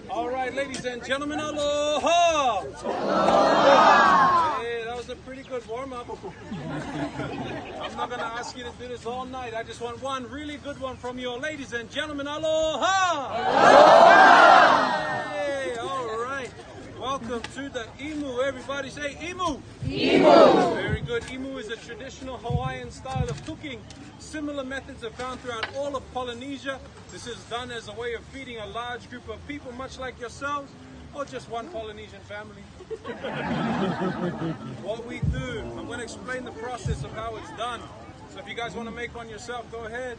All right, ladies and gentlemen, aloha! Hey, that was a pretty good warm-up. I'm not going to ask you to do this all night. I just want one really good one from you. Ladies and gentlemen, aloha! Hey, all right. Welcome to the imu. Everybody say imu. Imu. Very good. Imu is a traditional Hawaiian style of cooking. Similar methods are found throughout all of Polynesia. This is done as a way of feeding a large group of people, much like yourselves, or just one Polynesian family. What we do, I'm going to explain the process of how it's done. So if you guys want to make one yourself, go ahead.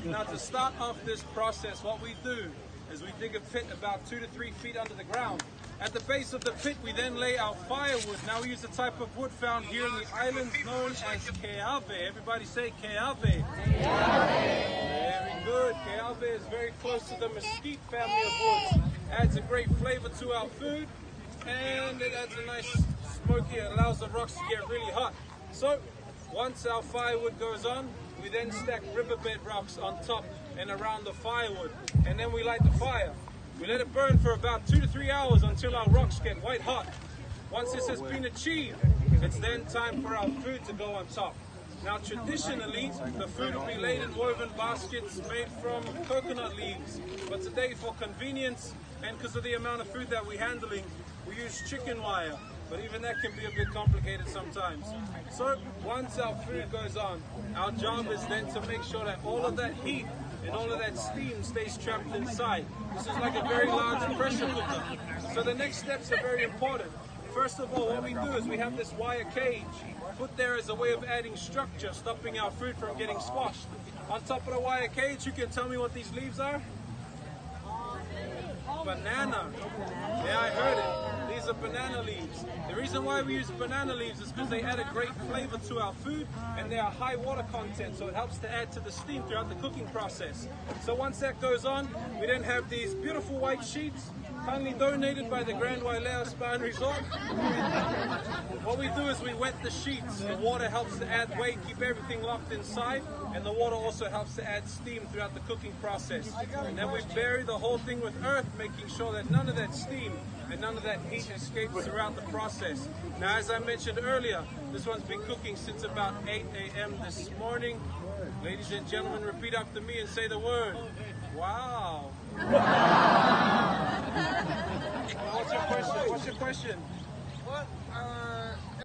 Now, to start off this process, what we do is we dig a pit about 2 to 3 feet under the ground. At the base of the pit, we then lay our firewood. Now we use a type of wood found here in the islands known as keawe. Everybody say keawe. Very good. Keawe is very close to the mesquite family of woods. Adds a great flavor to our food, and it adds a nice smoky. It allows the rocks to get really hot. So once our firewood goes on, we then stack riverbed rocks on top and around the firewood, and then we light the fire. We let it burn for about 2 to 3 hours until our rocks get white hot. Once this has been achieved, it's then time for our food to go on top. Now traditionally, the food will be laid in woven baskets made from coconut leaves. But today, for convenience and because of the amount of food that we're handling, we use chicken wire. But even that can be a bit complicated sometimes. So once our food goes on, our job is then to make sure that all of that heat and all of that steam stays trapped inside. This is like a very large pressure cooker. So the next steps are very important. First of all, what we do is we have this wire cage put there as a way of adding structure, stopping our food from getting squashed. On top of the wire cage, you can tell me what these leaves are? Banana. Yeah, I heard it. These are banana leaves. The reason why we use banana leaves is because they add a great flavor to our food, and they are high water content, so it helps to add to the steam throughout the cooking process. So once that goes on, we then have these beautiful white sheets, kindly donated by the Grand Wailea Spa and Resort. What we do is we wet the sheets. The water helps to add weight, keep everything locked inside, and the water also helps to add steam throughout the cooking process. And then we bury the whole thing with earth, making sure that none of that steam and none of that heat escapes throughout the process. Now, as I mentioned earlier, this one's been cooking since about 8 a.m. this morning. Ladies and gentlemen, repeat after me and say the word. Wow. What's your question? What's your question? What?